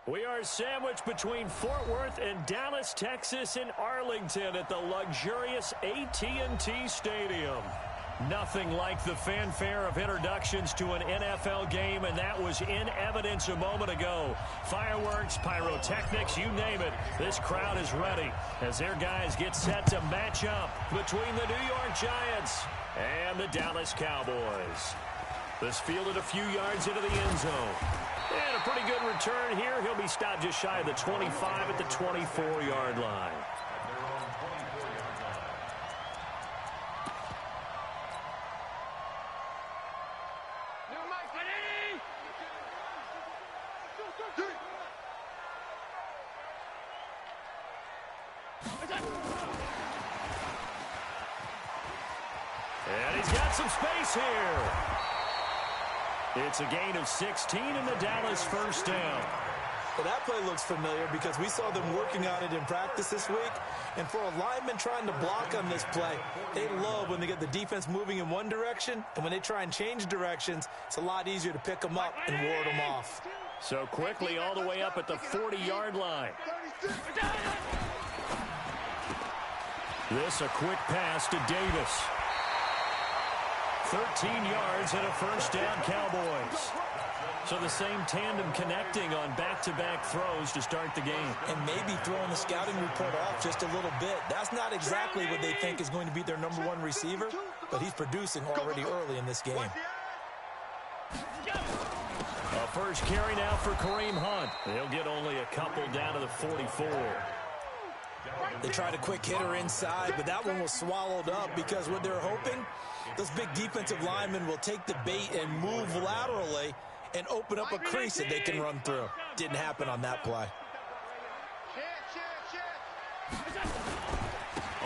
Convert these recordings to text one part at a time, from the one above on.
We are sandwiched between Fort Worth and Dallas, Texas in Arlington at the luxurious AT&T Stadium. Nothing like the fanfare of introductions to an NFL game, and that was in evidence a moment ago. Fireworks, pyrotechnics, you name it. This crowd is ready as their guys get set to match up between the New York Giants and the Dallas Cowboys. This fielded a few yards into the end zone. And a pretty good return here. He'll be stopped just shy of the 25 at the 24-yard line. And he's got some space here. It's a gain of 16 and the Dallas first down. Well, that play looks familiar because we saw them working on it in practice this week. And for a lineman trying to block on this play, they love when they get the defense moving in one direction. And when they try and change directions, it's a lot easier to pick them up and ward them off. So quickly all the way up at the 40-yard line. This a quick pass to Davis. 13 yards and a first down, Cowboys. So the same tandem connecting on back-to-back throws to start the game. And maybe throwing the scouting report off just a little bit. That's not exactly what they think is going to be their number one receiver, but he's producing already early in this game. A first carry now for Kareem Hunt. He'll get only a couple down to the 44. They tried a quick hitter inside, but that one was swallowed up because what they're hoping, those big defensive linemen will take the bait and move laterally and open up a crease that they can run through. Didn't happen on that play.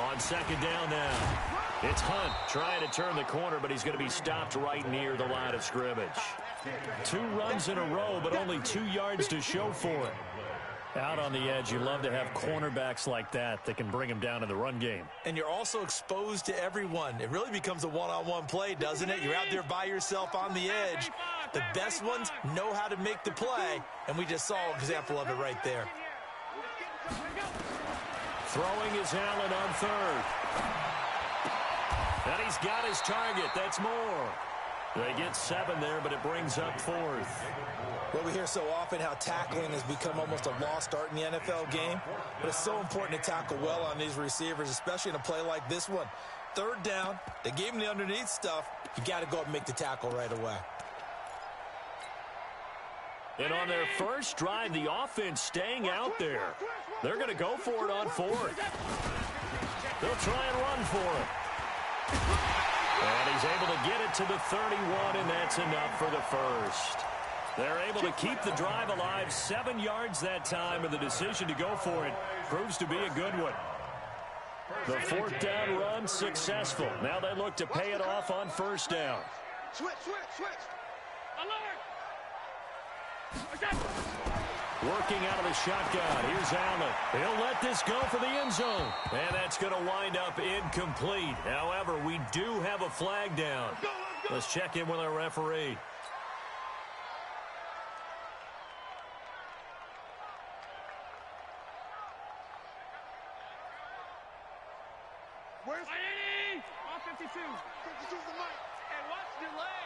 On second down now, it's Hunt trying to turn the corner, but he's going to be stopped right near the line of scrimmage. 2 runs in a row, but only 2 yards to show for it. Out on the edge, you love to have cornerbacks like that can bring them down in the run game. And you're also exposed to everyone. It really becomes a one-on-one play, doesn't it? You're out there by yourself on the edge. The best ones know how to make the play, and we just saw an example of it right there. Throwing is Allen on third. And he's got his target. That's more. They get 7 there, but it brings up 4th. Well, we hear so often how tackling has become almost a lost art in the NFL game. But it's so important to tackle well on these receivers, especially in a play like this one. 3rd down, they gave him the underneath stuff. You got to go up and make the tackle right away. And on their first drive, the offense staying out there. They're going to go for it on 4th. They'll try and run for it. And he's able to get it to the 31, and that's enough for the first. They're able to keep the drive alive, 7 yards that time, and the decision to go for it proves to be a good one. The 4th down run successful. Now they look to pay it off on first down. Switch. Working out of the shotgun. Here's Allen. He'll let this go for the end zone. And that's going to wind up incomplete. However, we do have a flag down. Let's check in with our referee. Where's 52? 52's the mic. And watch delay.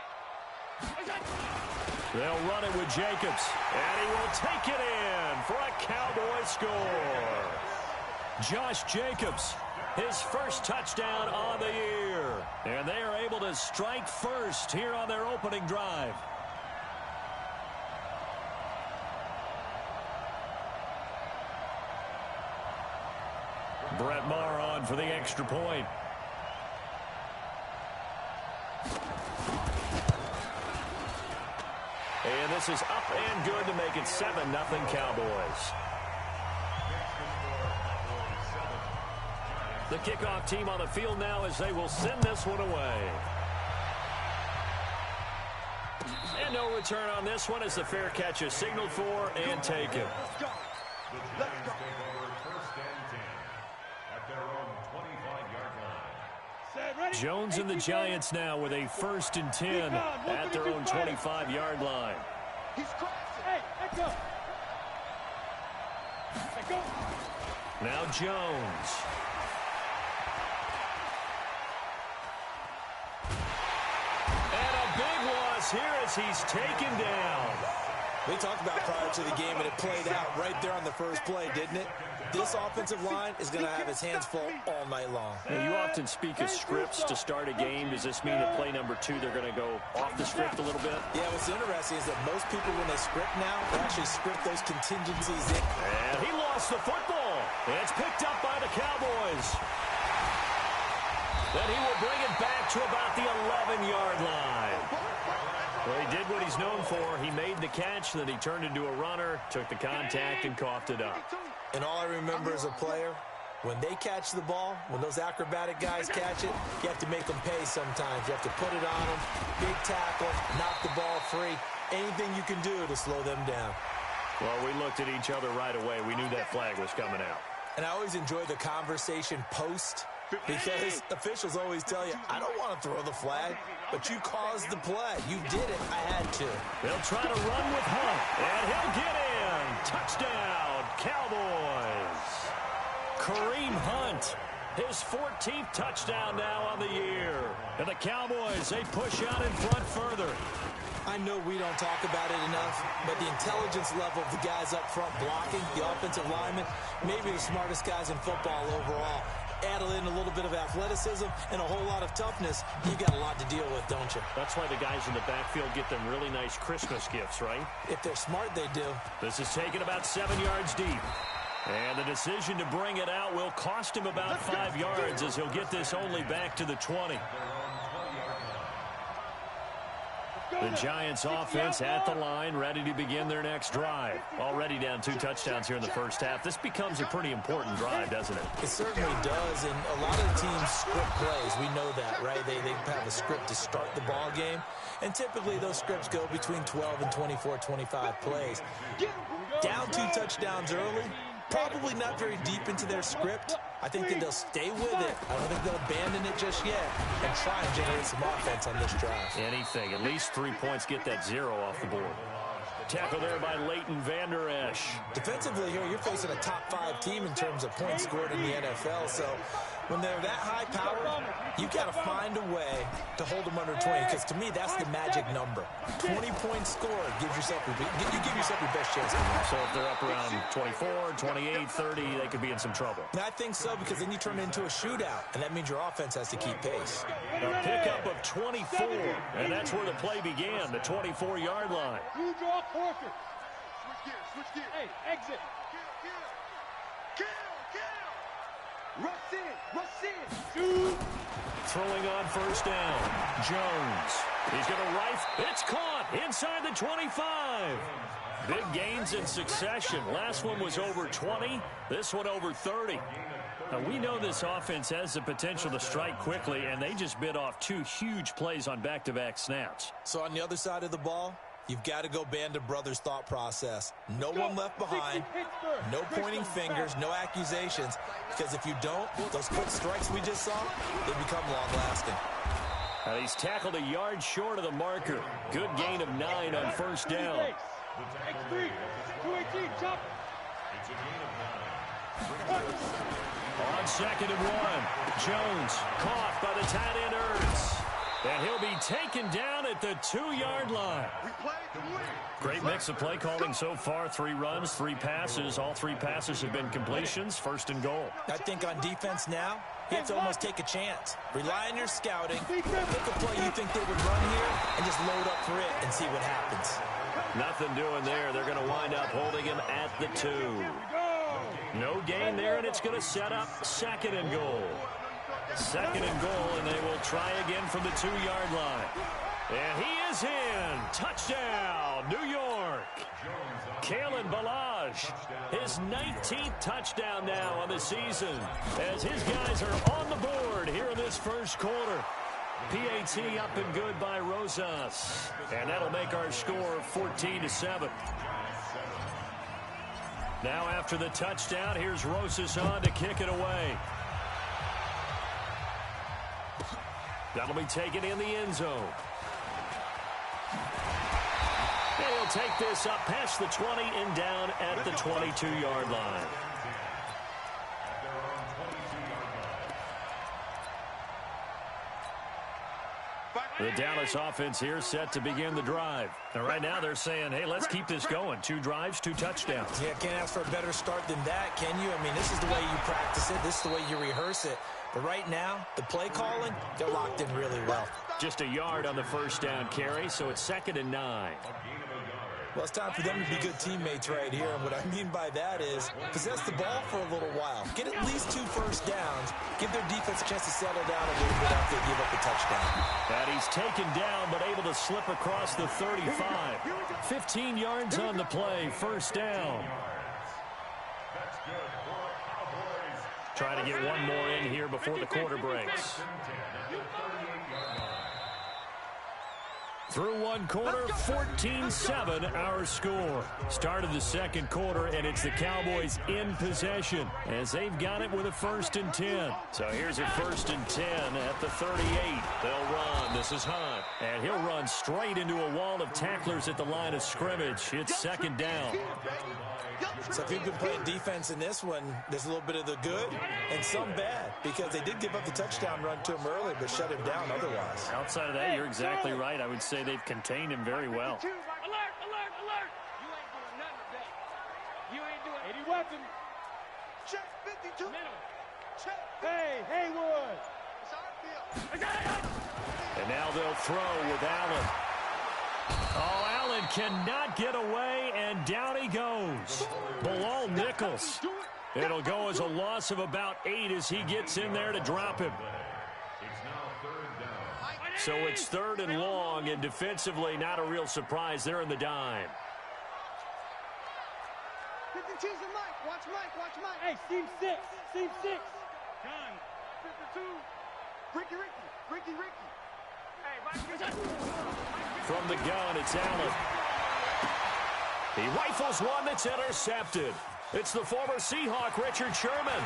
They'll run it with Jacobs. And he will take it in for a Cowboy score. Josh Jacobs, his first touchdown on the year. And they are able to strike first here on their opening drive. Brett Maher on for the extra point. And this is up and good to make it 7-0 Cowboys. The kickoff team on the field now as they will send this one away. And no return on this one as the fair catch is signaled for and taken. Let's go. Jones and the Giants now with a 1st and 10 at their own 25-yard line. Now Jones. And a big loss here as he's taken down. We talked about prior to the game, and it played out right there on the first play, didn't it? This offensive line is going to have his hands full all night long. Now, you often speak of scripts to start a game. Does this mean at play number 2 they're going to go off the script a little bit? Yeah, what's interesting is that most people, when they script now, they actually script those contingencies in. And he lost the football. It's picked up by the Cowboys. Then he will bring it back to about the 11-yard line. Well, he did what he's known for. He made the catch, then he turned into a runner, took the contact, and coughed it up. And all I remember as a player, when they catch the ball, when those acrobatic guys catch it, you have to make them pay sometimes. You have to put it on them, big tackle, knock the ball free, anything you can do to slow them down. Well, we looked at each other right away. We knew that flag was coming out. And I always enjoy the conversation post, because officials always tell you, I don't want to throw the flag, but you caused the play. You did it. I had to. They'll try to run with Hunt, and he'll get in. Touchdown, Cowboys. Kareem Hunt, his 14th touchdown now on the year. And the Cowboys, they push out in front further. I know we don't talk about it enough, but the intelligence level of the guys up front blocking, the offensive linemen, maybe the smartest guys in football overall. Add in a little bit of athleticism and a whole lot of toughness, you got a lot to deal with, don't you? That's why the guys in the backfield get them really nice Christmas gifts, right? If they're smart, they do. This is taken about 7 yards deep. And the decision to bring it out will cost him about 5 yards as he'll get this only back to the 20. The Giants offense at the line, ready to begin their next drive. Already down 2 touchdowns here in the first half. This becomes a pretty important drive, doesn't it? It certainly does, and a lot of teams script plays. We know that, right? They have a script to start the ball game, and typically those scripts go between 12 and 24, 25 plays. Down 2 touchdowns early, probably not very deep into their script. I think that they'll stay with it. I don't think they'll abandon it just yet and try and generate some offense on this drive. Anything. At least 3 points, get that 0 off the board. Tackle there by Leighton Vander Esch. Defensively here, you're facing a top 5 team in terms of points scored in the NFL. So when they're that high powered, you got to find a way to hold them under 20. Because to me, that's the magic number. 20 points scored gives yourself you give yourself your best chance to win. So if they're up around 24, 28, 30, they could be in some trouble. And I think so, because then you turn it into a shootout, and that means your offense has to keep pace. A pickup of 24, and that's where the play began, the 24-yard line. You draw quarter. Switch gears, switch gears. Hey, exit. Kill. Rush in. Shoot. Throwing on first down. Jones. He's going to rifle. It's caught inside the 25. Big gains in succession. Last one was over 20. This one over 30. Now, we know this offense has the potential to strike quickly, and they just bit off 2 huge plays on back-to-back snaps. So on the other side of the ball, you've got to go Band of Brothers thought process. No one left behind, no pointing fingers, no accusations, because if you don't, those quick strikes we just saw, they become long-lasting. He's tackled a yard short of the marker. Good gain of 9 on first down. X3, 218, chop. On 2nd and 1, Jones caught by the tight end Ertz. And he'll be taken down at the 2-yard line. Great mix of play calling so far. 3 runs, 3 passes. All 3 passes have been completions. 1st and goal. I think on defense now, you have to almost take a chance. Rely on your scouting. Pick a play you think they would run here and just load up for it and see what happens. Nothing doing there. They're going to wind up holding him at the 2. No gain there, and it's going to set up 2nd and goal. 2nd and goal, and they will try again from the 2-yard line. And he is in. Touchdown, New York. Kalen Ballage, his 19th touchdown now on the season, as his guys are on the board here in this first quarter. PAT up and good by Rosas. And that'll make our score 14-7. Now after the touchdown, here's Rosas on to kick it away. That'll be taken in the end zone. He'll take this up past the 20 and down at the 22-yard line. The Dallas offense here set to begin the drive. And right now they're saying, hey, let's keep this going. 2 drives, 2 touchdowns. Yeah, can't ask for a better start than that, can you? I mean, this is the way you practice it. This is the way you rehearse it. But right now, the play calling, they're locked in really well. Just a yard on the first down carry, so it's 2nd and 9. Well, it's time for them to be good teammates right here. And what I mean by that is possess the ball for a little while. Get at least 2 first downs. Give their defense a chance to settle down a little bit after they give up the touchdown. And he's taken down but able to slip across the 35. 15 yards on the play, first down. Trying to get one more in here before the quarter breaks. Through one quarter, 14-7 our score. Started the second quarter, and it's the Cowboys in possession as they've got it with a 1st and 10. So here's a 1st and 10 at the 38. They'll run. This is Hunt. And he'll run straight into a wall of tacklers at the line of scrimmage. It's 2nd down. So if you've been playing defense in this one, there's a little bit of the good and some bad because they did give up the touchdown run to him early but shut him down otherwise. Outside of that, you're exactly right. I would say they've contained him very well. Alert, alert, alert. You ain't doing nothing today. You ain't doing 80 weapon. Check 52. Minimum. Check. Hey, Haywood. And now they'll throw with Allen. Oh, Allen cannot get away, and down he goes. Below Nichols. It'll go as a loss of about 8 as he gets in there to drop him. So it's 3rd and long, and defensively not a real surprise. They're in the dime. 52's the Mike. Watch Mike. Watch Mike. Hey, Steve 6. Steve 6. Gun. 52. Ricky. Hey, Mike. From the gun, it's Allen. He rifles one that's intercepted. It's the former Seahawk, Richard Sherman.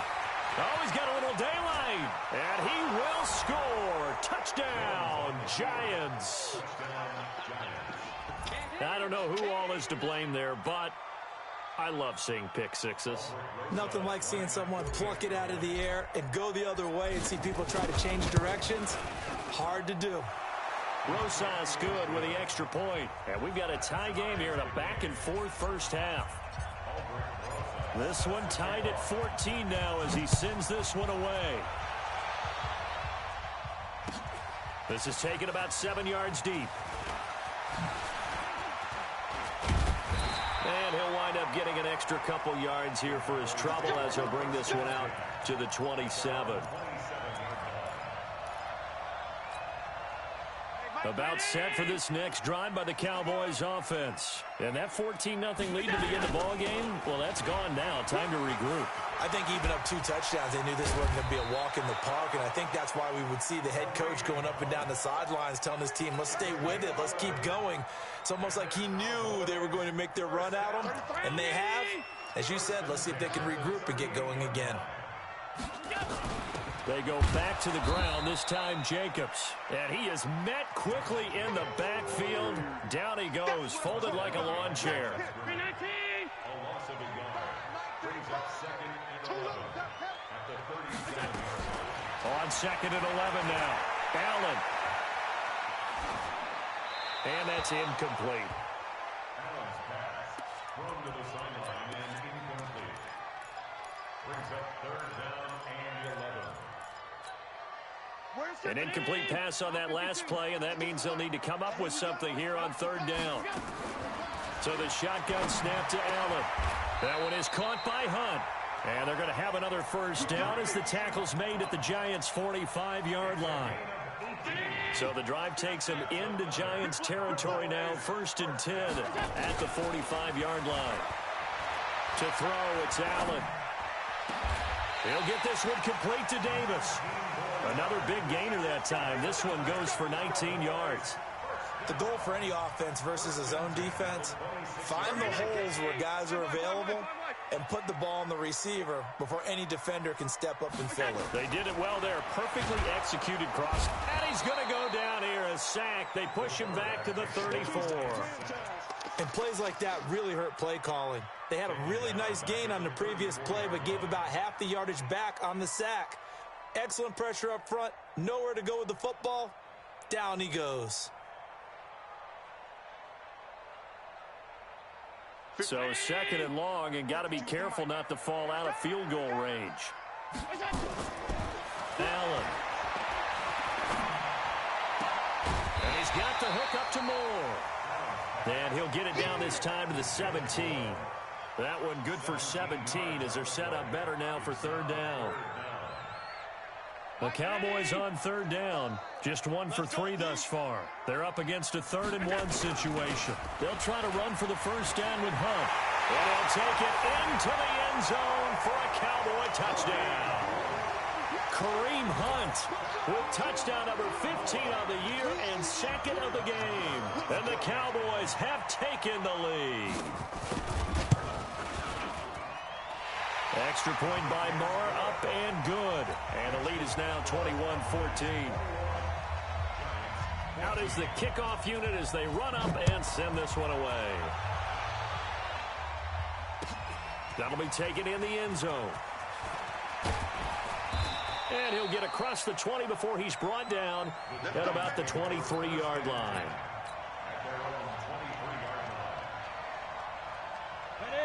Oh, he's got a little daylight. And he will score. Touchdown, Giants. I don't know who all is to blame there, but I love seeing pick sixes. Nothing like seeing someone pluck it out of the air and go the other way and see people try to change directions. Hard to do. Rosas good with the extra point. And we've got a tie game here in a back-and-forth first half. This one tied at 14 now as he sends this one away. This is taken about 7 yards deep. And he'll wind up getting an extra couple yards here for his trouble as he'll bring this one out to the 27. About set for this next drive by the Cowboys offense. And that 14-0 lead to begin the ball game, well, that's gone now. Time to regroup. I think even up 2 touchdowns, they knew this wasn't going to be a walk in the park, and I think that's why we would see the head coach going up and down the sidelines telling his team, let's stay with it, let's keep going. It's almost like he knew they were going to make their run at him, and they have. As you said, let's see if they can regroup and get going again. They go back to the ground, this time Jacobs. And he is met quickly in the backfield. Down he goes, folded like a lawn chair. On 2nd and 11 now. Allen. And that's incomplete. Allen's pass thrown to the sideline and incomplete. Brings up 3rd down and 11. An incomplete pass on that last play, and that means they'll need to come up with something here on 3rd down. So the shotgun snap to Allen. That one is caught by Hunt. And they're going to have another first down as the tackle's made at the Giants' 45-yard line. So the drive takes him into Giants territory now, 1st and 10 at the 45-yard line. To throw, it's Allen. He'll get this one complete to Davis. Another big gainer that time. This one goes for 19 yards. The goal for any offense versus a zone defense, find the holes where guys are available and put the ball on the receiver before any defender can step up and fill it. They did it well there. Perfectly executed cross. And he's going to go down here. A sack. They push him back to the 34. And plays like that really hurt play calling. They had a really nice gain on the previous play, but gave about half the yardage back on the sack. Excellent pressure up front. Nowhere to go with the football. Down he goes. So 2nd and long, and got to be careful not to fall out of field goal range. Allen. And he's got the hook up to Moore. And he'll get it down this time to the 17. That one good for 17 as they're set up better now for 3rd down. The Cowboys on 3rd down. Just 1 for 3 thus far. They're up against a 3rd and 1 situation. They'll try to run for the 1st down with Hunt. And he'll take it into the end zone for a Cowboy touchdown. Kareem Hunt with touchdown number 15 on the year and 2nd of the game. And the Cowboys have taken the lead. Extra point by Moore, up and good. And the lead is now 21-14. Out is the kickoff unit as they run up and send this one away. That'll be taken in the end zone. And he'll get across the 20 before he's brought down at about the 23-yard line.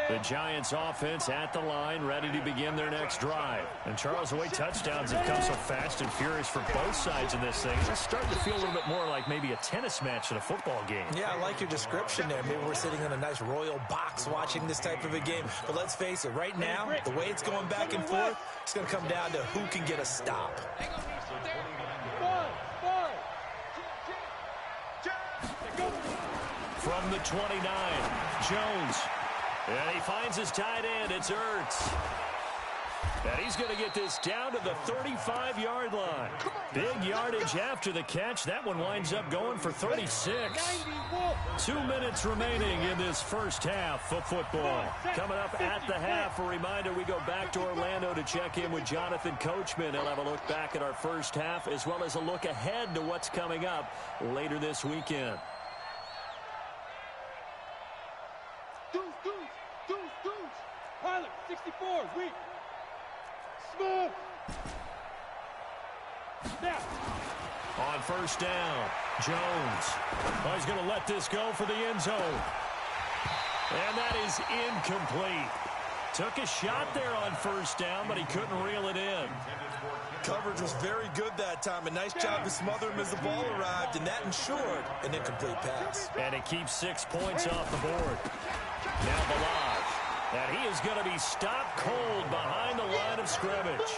The Giants offense at the line, ready to begin their next drive. And Charles, the way touchdowns have come so fast and furious for both sides in this thing, it's starting to feel a little bit more like maybe a tennis match in a football game. Yeah, I like your description there. Maybe we're sitting in a nice royal box watching this type of a game. But let's face it, right now, the way it's going back and forth, it's going to come down to who can get a stop. From the 29, Jones. And he finds his tight end. It's Ertz. And he's going to get this down to the 35-yard line. Big yardage after the catch. That one winds up going for 36. 2 minutes remaining in this first half of football. Coming up at the half, a reminder, we go back to Orlando to check in with Jonathan Coachman. He'll have a look back at our first half as well as a look ahead to what's coming up later this weekend. Pilot, 64, weak. Smooth. Now. On 1st down, Jones. Oh, he's going to let this go for the end zone. And that is incomplete. Took a shot there on 1st down, but he couldn't reel it in. Coverage was very good that time. A nice job to smother him as the ball arrived, and that ensured an incomplete pass. And it keeps 6 points off the board. Now Balaj. And he is going to be stopped cold behind the line of scrimmage.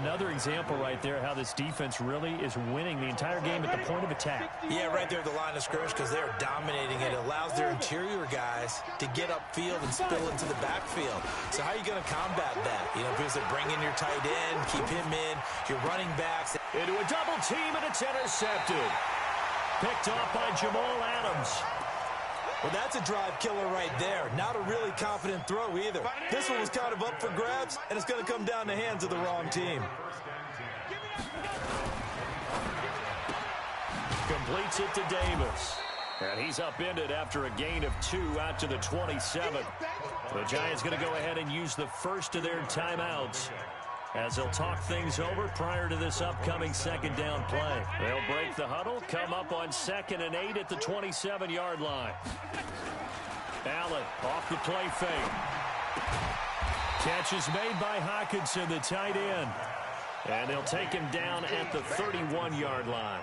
Another example right there how this defense really is winning the entire game at the point of attack. Yeah, right there at the line of scrimmage because they're dominating it. It allows their interior guys to get upfield and spill into the backfield. So how are you going to combat that? You know, because they bring in your tight end, keep him in, your running backs. Into a double team, and it's intercepted. Picked off by Jamal Adams. Well, that's a drive killer right there. Not a really confident throw either. This one was kind of up for grabs, and it's going to come down the hands of the wrong team. Completes it to Davis. And he's upended after a gain of 2 out to the 27. The Giants going to go ahead and use the first of their timeouts as they'll talk things over prior to this upcoming 2nd down play. They'll break the huddle, come up on 2nd and 8 at the 27-yard line. Allen off the play fake. Catch is made by Hockenson, the tight end. And they'll take him down at the 31-yard line.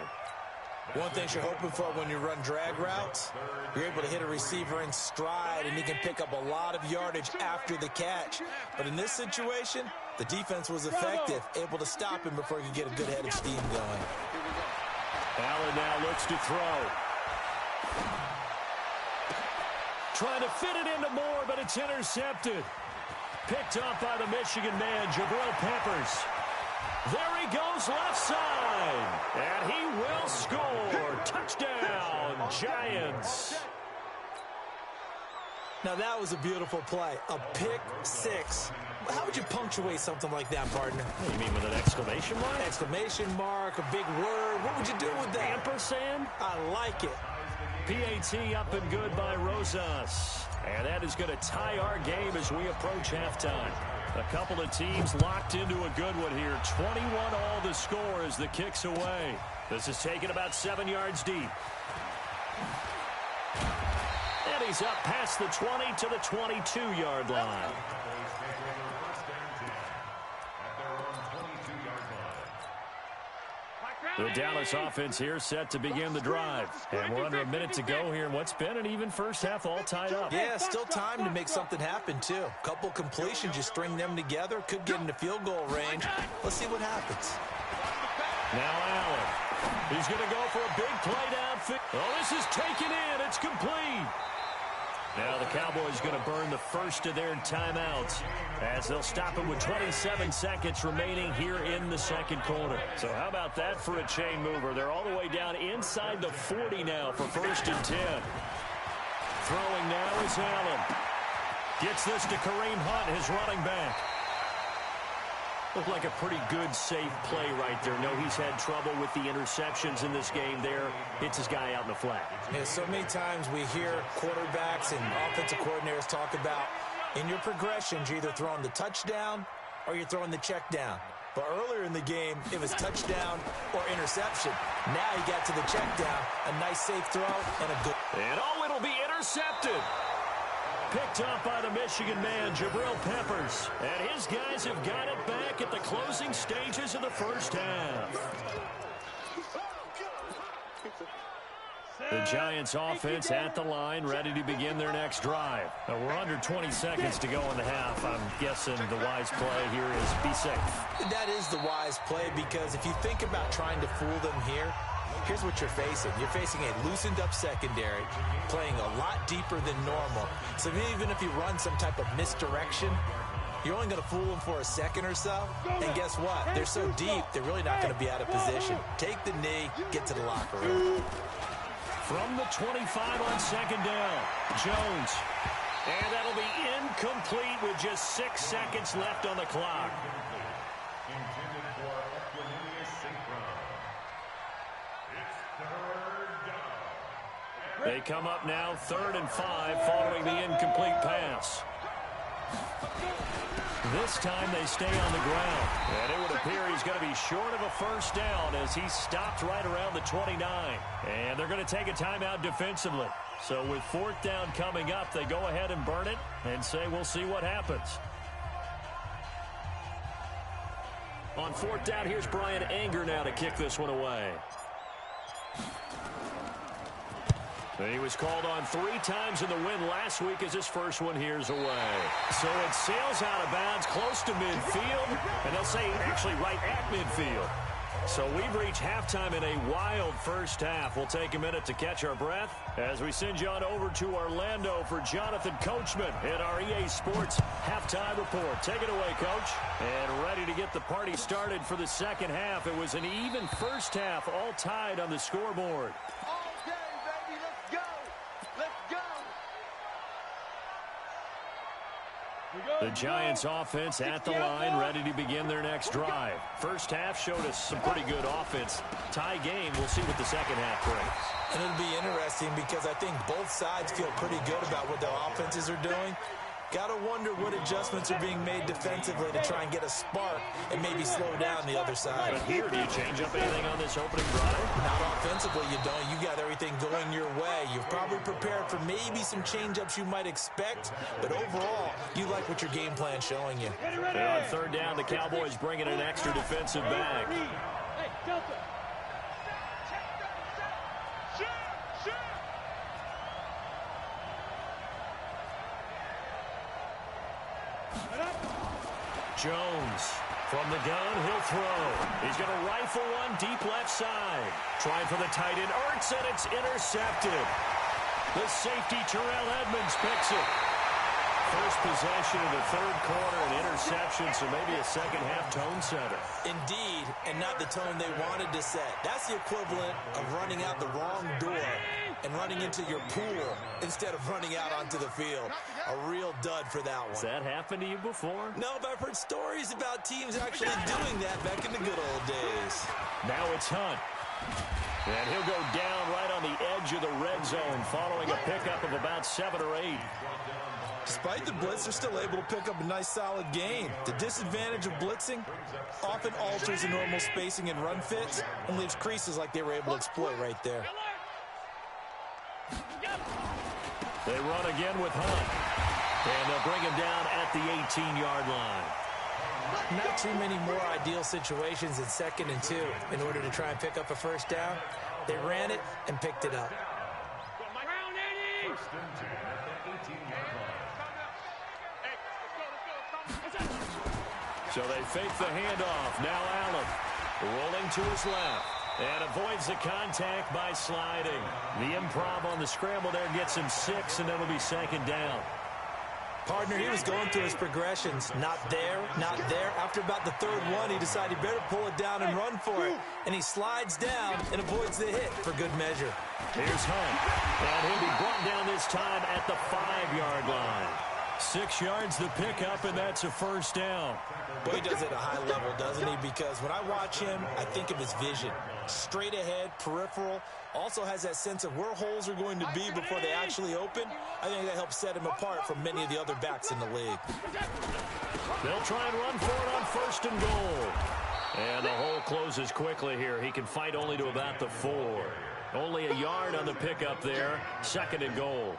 One thing you're hoping for when you run drag routes, you're able to hit a receiver in stride, and he can pick up a lot of yardage after the catch. But in this situation, the defense was effective, able to stop him before he could get a good head of steam going. Allen now looks to throw. Trying to fit it into Moore, but it's intercepted. Picked up by the Michigan man, Jabril Peppers. There he goes left side. And he will score. Touchdown, Giants. Now that was a beautiful play. A pick six. How would you punctuate something like that, partner? What, you mean with an exclamation mark? Exclamation mark, a big word. What would you do with that? Ampersand? I like it. PAT up and good by follows us. And that is going to tie our game as we approach halftime. A couple of teams locked into a good one here. 21 all the score as the kick's away. This is taken about 7 yards deep. And he's up past the 20 to the 22-yard line. The Dallas offense here set to begin the drive. And we're under a minute to go here in what's been an even first half, all tied up. Yeah, still time to make something happen, too. Couple completions, you string them together, could get into field goal range. Let's see what happens. Now Allen. He's going to go for a big play downfield. Oh, this is taken in. It's complete. Now the Cowboys going to burn the first of their timeouts as they'll stop it with 27 seconds remaining here in the second quarter. So how about that for a chain mover? They're all the way down inside the 40 now for 1st and 10. Throwing now is Allen. Gets this to Kareem Hunt, his running back. Looked like a pretty good, safe play right there. No, he's had trouble with the interceptions in this game there. Hits his guy out in the flat. Yeah, so many times we hear quarterbacks and offensive coordinators talk about in your progressions, you're either throwing the touchdown or you're throwing the check down. But earlier in the game, it was touchdown or interception. Now he got to the check down, a nice safe throw, and a good... And oh, it'll be intercepted. Picked up by the Michigan man, Jabril Peppers. And his guys have got it back at the closing stages of the first half. The Giants offense at the line, ready to begin their next drive. Now, we're under 20 seconds to go in the half. I'm guessing the wise play here is be safe. That is the wise play, because if you think about trying to fool them here, here's what you're facing. You're facing a loosened-up secondary, playing a lot deeper than normal. So even if you run some type of misdirection, you're only going to fool them for a second or so. And guess what? They're so deep, they're really not going to be out of position. Take the knee, get to the locker room. From the 25 on second down, Jones. And that'll be incomplete with just 6 seconds left on the clock. They come up now 3rd and 5 following the incomplete pass. This time they stay on the ground. And it would appear he's going to be short of a first down as he stopped right around the 29. And they're going to take a timeout defensively. So with 4th down coming up, they go ahead and burn it and say we'll see what happens. On 4th down, here's Brian Anger now to kick this one away. He was called on 3 times in the win last week as his first one here's away. So it sails out of bounds close to midfield, and they'll say actually right at midfield. So we've reached halftime in a wild first half. We'll take a minute to catch our breath as we send you on over to Orlando for Jonathan Coachman in our EA Sports Halftime Report. Take it away, Coach. And ready to get the party started for the second half. It was an even first half, all tied on the scoreboard. The Giants offense at the line, ready to begin their next drive. First half showed us some pretty good offense. Tie game, we'll see what the second half brings. And it'll be interesting because I think both sides feel pretty good about what their offenses are doing. Got to wonder what adjustments are being made defensively to try and get a spark and maybe slow down the other side. But here, do you change up anything on this opening drive? Not offensively, you don't. You got everything going your way. You've probably prepared for maybe some change-ups you might expect, but overall, you like what your game plan's showing you. And on 3rd down, the Cowboys bringing an extra defensive back. Hey, Delta. Jones from the gun, he'll throw. He's going to rifle one deep left side. Trying for the tight end, Ertz, and it's intercepted. The safety, Terrell Edmonds, picks it. First possession of the 3rd quarter, an interception, so maybe a second half tone setter. Indeed, and not the tone they wanted to set. That's the equivalent of running out the wrong door and running into your pool instead of running out onto the field. A real dud for that one. Has that happened to you before? No, but I've heard stories about teams actually doing that back in the good old days. Now it's Hunt. And he'll go down right on the edge edge of the red zone following a pickup of about 7 or 8. Despite the blitz, they're still able to pick up a nice, solid gain. The disadvantage of blitzing often alters the normal spacing and run fits and leaves creases like they were able to exploit right there. They run again with Hunt. And they'll bring him down at the 18-yard line. Not too many more ideal situations in 2nd and 2 in order to try and pick up a first down. They ran it and picked it up. So they fake the handoff. Now Allen rolling to his left and avoids the contact by sliding. The improv on the scramble there gets him 6, and it'll be 2nd down. Partner, he was going through his progressions. Not there, not there. After about the 3rd one, he decided he better pull it down and run for it. And he slides down and avoids the hit for good measure. Here's Hunt. And he'll be brought down this time at the 5-yard line. 6 yards the pickup, and that's a first down. Well, he does it at a high level, doesn't he? Because when I watch him, I think of his vision. Straight ahead, peripheral. Also has that sense of where holes are going to be before they actually open. I think that helps set him apart from many of the other backs in the league. They'll try and run for it on 1st and goal. And the hole closes quickly here. He can fight only to about the 4. Only a yard on the pickup there. 2nd and goal.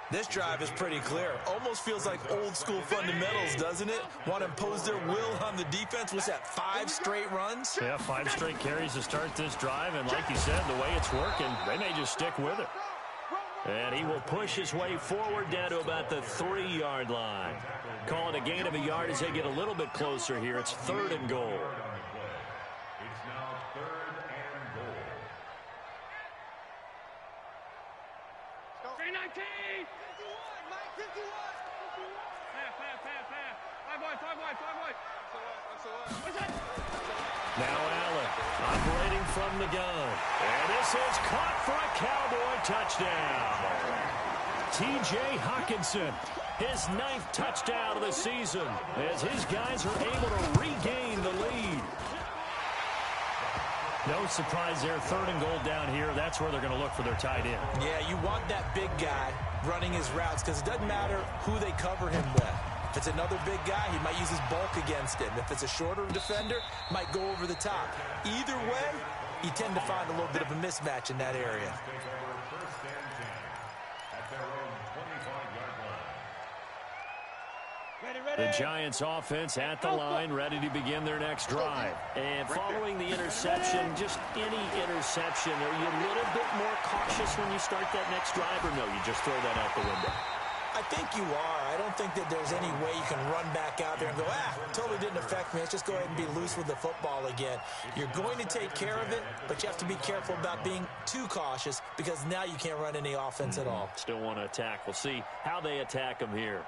This drive is pretty clear. Almost feels like old-school fundamentals, doesn't it? Want to impose their will on the defense. Was that 5 straight runs? Yeah, 5 straight carries to start this drive. And like you said, the way it's working, they may just stick with it. And he will push his way forward down to about the 3-yard line. Call it a gain of a yard as they get a little bit closer here. It's 3rd and goal. It's now 3rd and goal. 319! 51, Mike, 51! Pass. 5 wide. Now Allen operating from the gun. And this is caught for a Cowboy touchdown. T.J. Hawkinson, his 9th touchdown of the season as his guys are able to regain the lead. No surprise there, 3rd and goal down here. That's where they're going to look for their tight end. Yeah, you want that big guy running his routes because it doesn't matter who they cover him with. If it's another big guy, he might use his bulk against him. If it's a shorter defender, might go over the top. Either way, you tend to find a little bit of a mismatch in that area. The Giants offense at the line, ready to begin their next drive. And following the interception, just any interception, are you a little bit more cautious when you start that next drive, or no, you just throw that out the window? I think you are. I don't think that there's any way you can run back out there and go, totally didn't affect me. Let's just go ahead and be loose with the football again. You're going to take care of it, but you have to be careful about being too cautious because now you can't run any offense at all. Still want to attack. We'll see how they attack them here.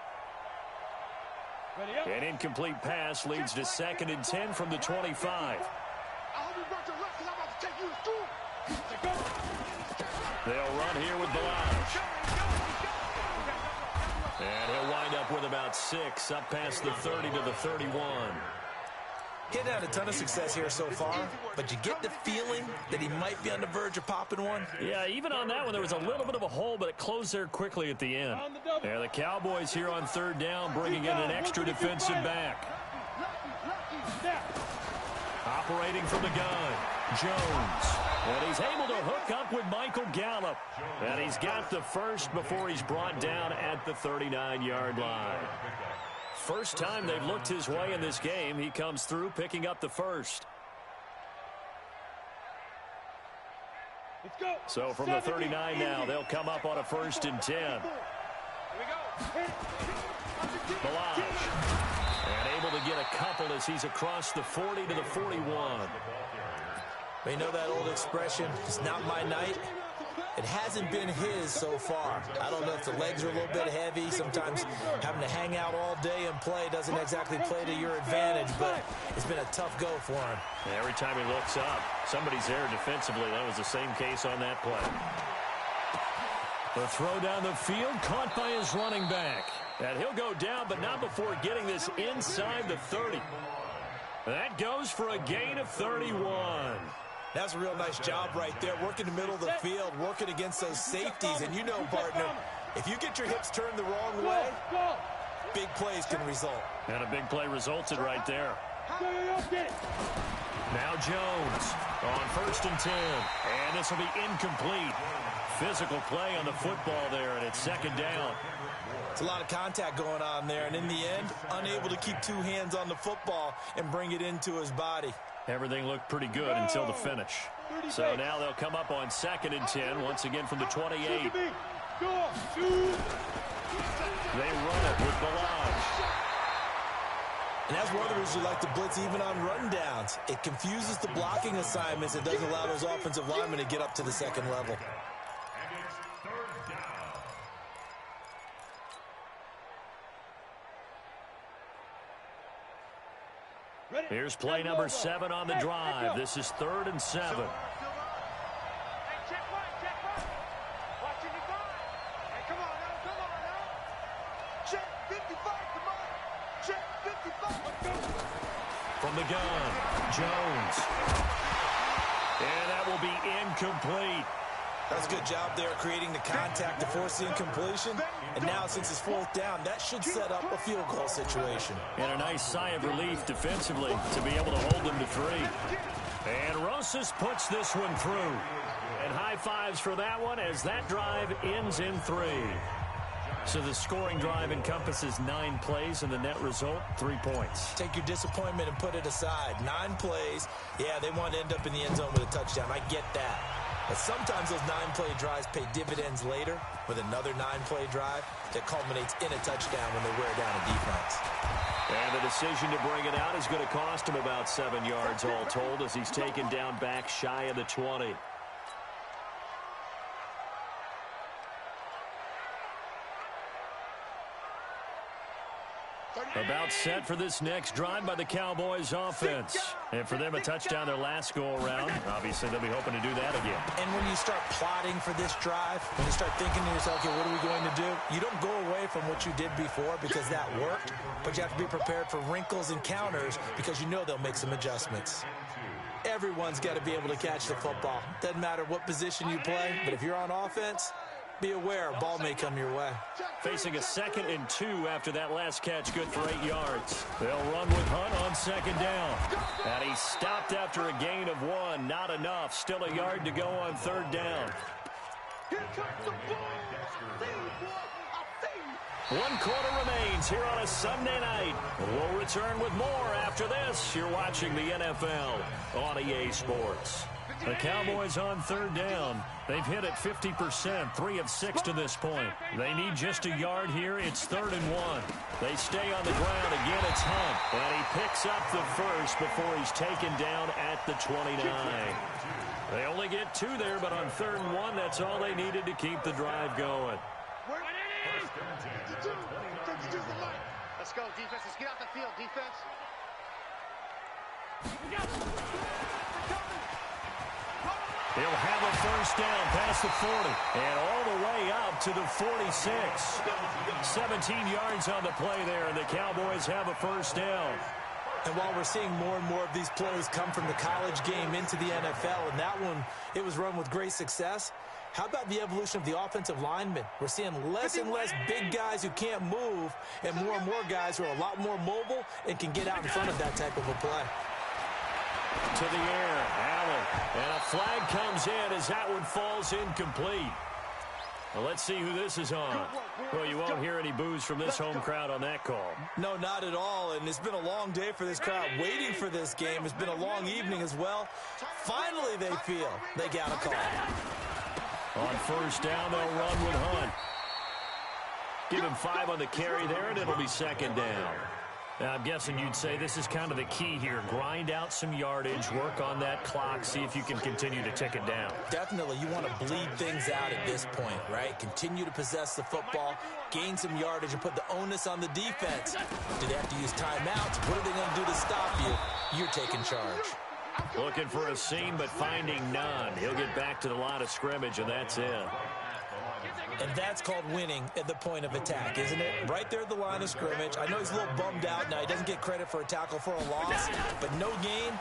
An incomplete pass leads to 2nd and 10 from the 25. They'll run here with Balaj. And he'll wind up with about 6, up past the 30 to the 31. He hadn't had a ton of success here so far, but you get the feeling that he might be on the verge of popping one. Yeah, even on that one, there was a little bit of a hole, but it closed there quickly at the end. Yeah, the Cowboys here on 3rd down, bringing in an extra defensive back. Operating from the gun, Jones. And he's able to hook up with Michael Gallup. And he's got the first before he's brought down at the 39-yard line. First time they've looked his way in this game. He comes through picking up the first. So from the 39 now, they'll come up on a 1st and 10. Balaj. And able to get a couple as he's across the 40 to the 41. You know that old expression, it's not my night. It hasn't been his so far. I don't know if the legs are a little bit heavy. Sometimes having to hang out all day and play doesn't exactly play to your advantage, but it's been a tough go for him. Every time he looks up, somebody's there defensively. That was the same case on that play. The throw down the field, caught by his running back. And he'll go down, but not before getting this inside the 30. That goes for a gain of 31. That's a real nice job right there, working the middle of the field, working against those safeties. And you know, partner, if you get your hips turned the wrong way, big plays can result. And a big play resulted right there. Now Jones on 1st and 10. And this will be incomplete. Physical play on the football there, and it's 2nd down. It's a lot of contact going on there, and in the end, unable to keep 2 hands on the football and bring it into his body. Everything looked pretty good until the finish. So now they'll come up on 2nd and 10, once again from the 28. They run it with Balaj. And that's one of the reasons you like to blitz even on rundowns. It confuses the blocking assignments. It doesn't allow those offensive linemen to get up to the 2nd level. Here's play number 7 on the drive. This is 3rd and 7. Hey, check one. Watching the guard. Hey, come on now. Check 55, come on. Check 55, let's go. From the gun, Jones. And that will be incomplete. That's a good job there creating the contact to force the incompletion. And now, since it's 4th down, that should set up a field goal situation. And a nice sigh of relief defensively to be able to hold them to 3. And Rosas puts this one through. And high fives for that one as that drive ends in 3. So the scoring drive encompasses 9 plays, and the net result, 3 points. Take your disappointment and put it aside. 9 plays. Yeah, they want to end up in the end zone with a touchdown. I get that. But sometimes those 9-play drives pay dividends later with another 9-play drive that culminates in a touchdown when they wear down a defense. And the decision to bring it out is going to cost him about 7 yards all told as he's taken down back shy of the 20. About set for this next drive by the Cowboys offense. And for them, a touchdown their last go-around. Obviously, they'll be hoping to do that again. And when you start plotting for this drive, when you start thinking to yourself, okay, what are we going to do? You don't go away from what you did before because that worked, but you have to be prepared for wrinkles and counters because you know they'll make some adjustments. Everyone's got to be able to catch the football. Doesn't matter what position you play, but if you're on offense, be aware a ball may come your way. Facing a 2nd and 2 after that last catch, good for 8 yards. They'll run with Hunt on 2nd down. And he stopped after a gain of 1. Not enough. Still a yard to go on 3rd down. Here comes the ball. 1 quarter remains here on a Sunday night. We'll return with more after this. You're watching the NFL on EA Sports. The Cowboys on 3rd down. They've hit it 50%, 3 of 6 to this point. They need just a yard here. It's 3rd and 1. They stay on the ground. Again, it's Hunt. And he picks up the first before he's taken down at the 29. They only get 2 there, but on 3rd and 1, that's all they needed to keep the drive going. Let's go, defense. Let's get out the field, defense. He'll have a first down past the 40 and all the way out to the 46. 17 yards on the play there, and the Cowboys have a first down. And while we're seeing more and more of these plays come from the college game into the NFL, and that one, it was run with great success, how about the evolution of the offensive linemen? We're seeing less and less big guys who can't move and more guys who are a lot more mobile and can get out in front of that type of a play. To the air, Allen. And a flag comes in as that one falls incomplete. Well, let's see who this is on. Well, you won't hear any boos from this home crowd on that call. No, not at all. And it's been a long day for this crowd waiting for this game. It's been a long evening as well. Finally, they feel they got a call. On first down, they'll run with Hunt. Give him 5 on the carry there, and it'll be 2nd down. Now, I'm guessing you'd say this is kind of the key here. Grind out some yardage, work on that clock, see if you can continue to tick it down. Definitely. You want to bleed things out at this point, right? Continue to possess the football, gain some yardage, and put the onus on the defense. Do they have to use timeouts? What are they going to do to stop you? You're taking charge. Looking for a seam, but finding none. He'll get back to the line of scrimmage, and that's it. And that's called winning at the point of attack, isn't it? Right there at the line of scrimmage. I know he's a little bummed out now. He doesn't get credit for a tackle for a loss, but no gain,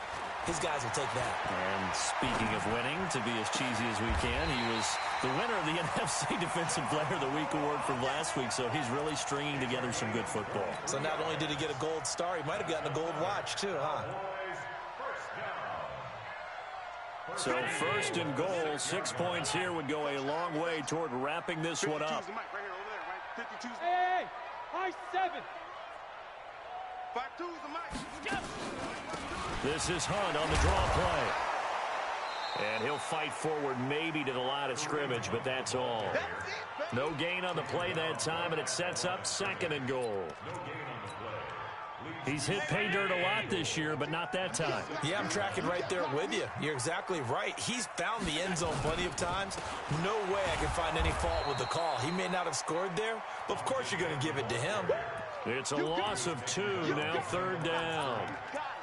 his guys will take that. And speaking of winning, to be as cheesy as we can, he was the winner of the NFC Defensive Player of the Week award from last week, so he's really stringing together some good football. So not only did he get a gold star, he might have gotten a gold watch too, huh? So 1st and goal, 6 points here would go a long way toward wrapping this one up. Hey, high 7. 5-2's the mic. This is Hunt on the draw play. And he'll fight forward maybe to the line of scrimmage, but that's all. No gain on the play that time, and it sets up 2nd and goal. He's hit pay dirt a lot this year, but not that time. Yeah, I'm tracking right there with you. You're exactly right. He's found the end zone plenty of times. No way I can find any fault with the call. He may not have scored there, but of course you're going to give it to him. It's a loss of 2, now 3rd down.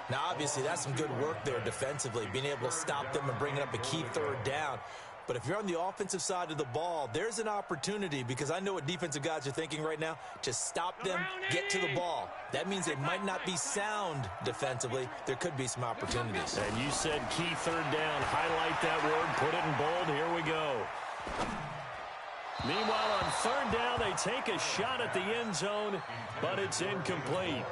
Now, obviously, that's some good work there defensively, being able to stop them and bringing up a key 3rd down. But if you're on the offensive side of the ball, there's an opportunity, because I know what defensive guys are thinking right now, to stop them, get to the ball. That means they might not be sound defensively. There could be some opportunities. And you said key 3rd down. Highlight that word, put it in bold. Here we go. Meanwhile, on 3rd down, they take a shot at the end zone, but it's incomplete.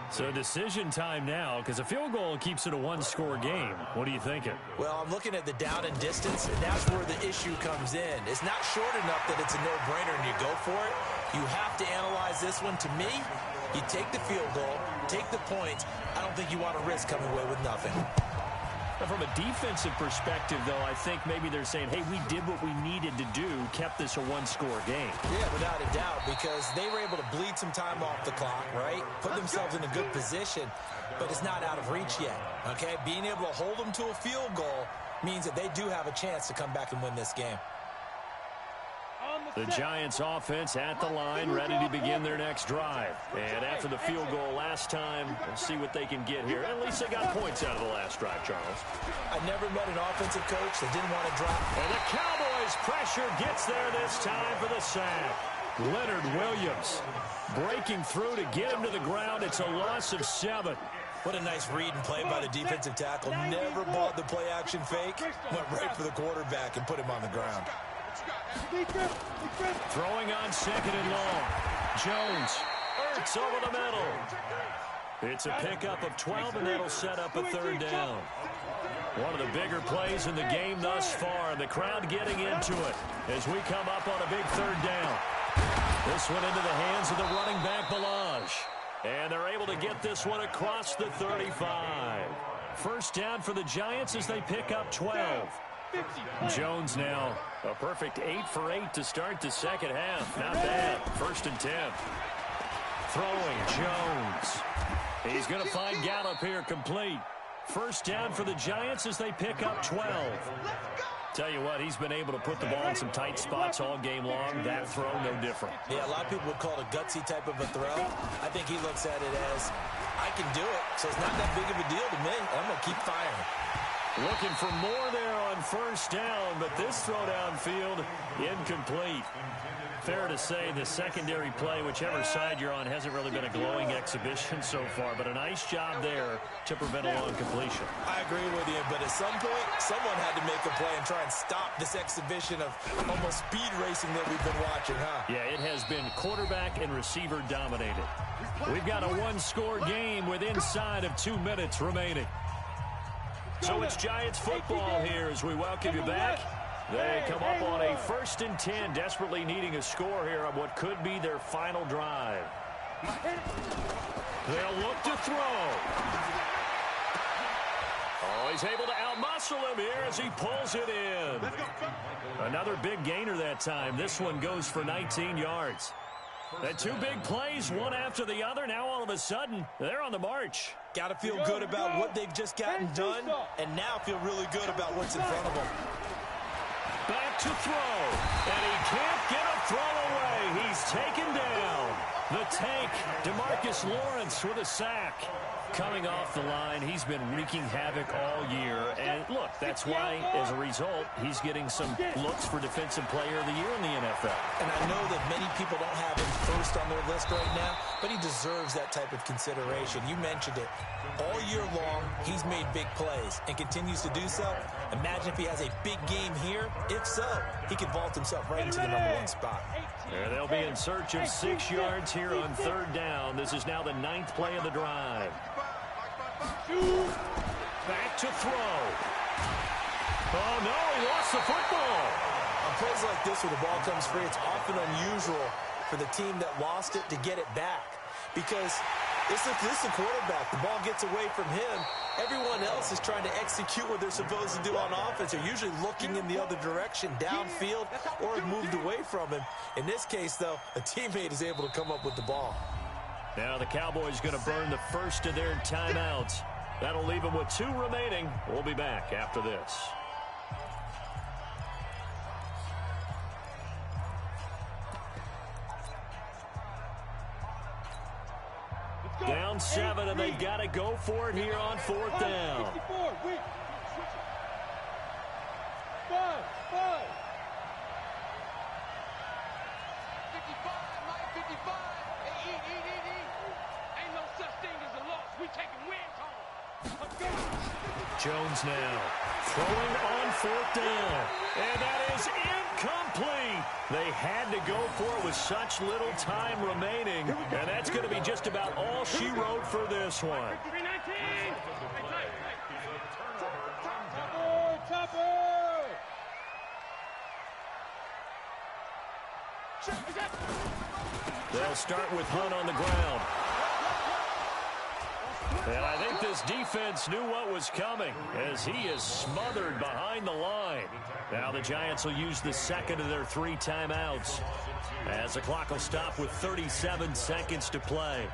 So decision time now, because a field goal keeps it a 1-score game. What are you thinking? Well, I'm looking at the down and distance, and that's where the issue comes in. It's not short enough that it's a no-brainer and you go for it. You have to analyze this one. To me, you take the field goal, take the points. I don't think you want to risk coming away with nothing. Now, from a defensive perspective, though, I think maybe they're saying, hey, we did what we needed to do, kept this a 1-score game. Yeah, without a doubt, because they were able to bleed some time off the clock, right? Put themselves in a good position, but it's not out of reach yet, okay? Being able to hold them to a field goal means that they do have a chance to come back and win this game. The Giants offense at the line, ready to begin their next drive. And after the field goal last time, we'll see what they can get here. At least they got points out of the last drive, Charles. I never met an offensive coach that didn't want to drop. And the Cowboys' pressure gets there this time for the sack. Leonard Williams breaking through to get him to the ground. It's a loss of 7. What a nice read and play by the defensive tackle. Never bought the play-action fake. Went right for the quarterback and put him on the ground. Throwing on 2nd and long. Jones. Ertz over the middle. It's a pickup of 12, and that'll set up a 3rd down. One of the bigger plays in the game thus far. The crowd getting into it as we come up on a big 3rd down. This one into the hands of the running back, Balaj. And they're able to get this one across the 35. 1st down for the Giants as they pick up 12. Jones now a perfect 8 for 8 to start the 2nd half. Not bad. 1st and 10. Throwing Jones. He's going to find Gallup here complete. 1st down for the Giants as they pick up 12. Tell you what, he's been able to put the ball in some tight spots all game long. That throw, no different. Yeah, a lot of people would call it a gutsy type of a throw. I think he looks at it as, I can do it, so it's not that big of a deal to me. I'm going to keep firing. Looking for more there on 1st down, but this throw downfield, incomplete. Fair to say the secondary play, whichever side you're on, hasn't really been a glowing exhibition so far, but a nice job there to prevent a long completion. I agree with you, but at some point, someone had to make a play and try and stop this exhibition of almost speed racing that we've been watching, huh? Yeah, it has been quarterback and receiver dominated. We've got a 1-score game with inside of 2 minutes remaining. So it's Giants football here as we welcome you back. They come up on a 1st and 10, desperately needing a score here on what could be their final drive. They'll look to throw. Oh, he's able to outmuscle him here as he pulls it in. Another big gainer that time. This one goes for 19 yards. The 2 big plays, one after the other. Now all of a sudden, they're on the march. Got to feel good about what they've just gotten done, and now feel really good about what's in front of them. Back to throw, and he can't get a throw away. He's taken down. The tank, DeMarcus Lawrence with a sack. Coming off the line, he's been wreaking havoc all year. And look, that's why, as a result, he's getting some looks for Defensive Player of the Year in the NFL. And I know that many people don't have him first on their list right now, but he deserves that type of consideration. You mentioned it. All year long, he's made big plays and continues to do so. Imagine if he has a big game here. If so, he can vault himself right into the #1 spot. And they'll be in search of 6 yards here on 3rd down. This is now the 9th play of the drive. Back to throw. Oh, no, he lost the football. On plays like this where the ball comes free, it's often unusual for the team that lost it to get it back. Because this is a quarterback. The ball gets away from him. Everyone else is trying to execute what they're supposed to do on offense. They're usually looking in the other direction, downfield, or have moved away from him. In this case, though, a teammate is able to come up with the ball. Now the Cowboys going to burn the first of their timeouts. That'll leave them with 2 remaining. We'll be back after this. Down 7, and they've got to go for it here on 4th down. 55. Ain't no such thing as a loss. We taking wins home. Jones now throwing on 4th down. And that is incomplete. They had to go for it with such little time remaining. And that's going to be just about all she wrote for this one. 319. They'll start with Hunt on the ground. And I think this defense knew what was coming as he is smothered behind the line. Now the Giants will use the second of their 3 timeouts as the clock will stop with 37 seconds to play.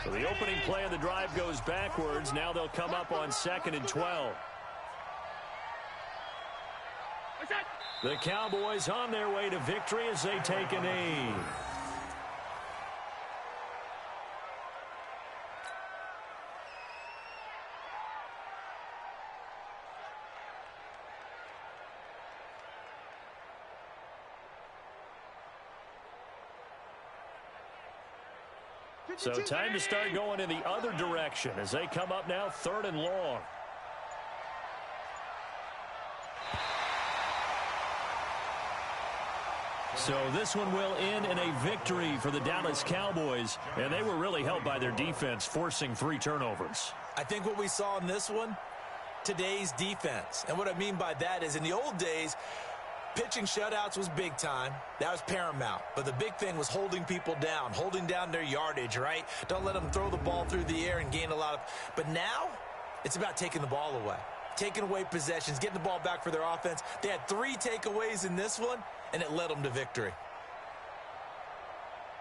So the opening play of the drive goes backwards. Now they'll come up on 2nd and 12. The Cowboys on their way to victory as they take a knee. So time to start going in the other direction as they come up now 3rd and long. So this one will end in a victory for the Dallas Cowboys, and they were really helped by their defense, forcing 3 turnovers. I think what we saw in this one, today's defense. And what I mean by that is in the old days, pitching shutouts was big time. That was paramount. But the big thing was holding people down, holding down their yardage, right? Don't let them throw the ball through the air and gain a lot of... But now, it's about taking the ball away. Taking away possessions, getting the ball back for their offense. They had 3 takeaways in this one, and it led them to victory.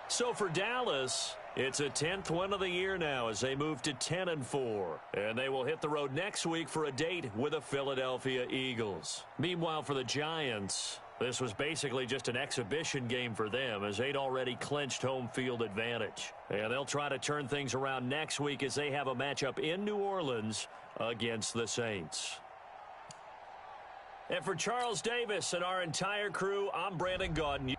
So for Dallas, it's a 10th win of the year now as they move to 10-4. And they will hit the road next week for a date with the Philadelphia Eagles. Meanwhile, for the Giants, this was basically just an exhibition game for them as they'd already clinched home field advantage. And they'll try to turn things around next week as they have a matchup in New Orleans against the Saints. And for Charles Davis and our entire crew, I'm Brandon Gaudin.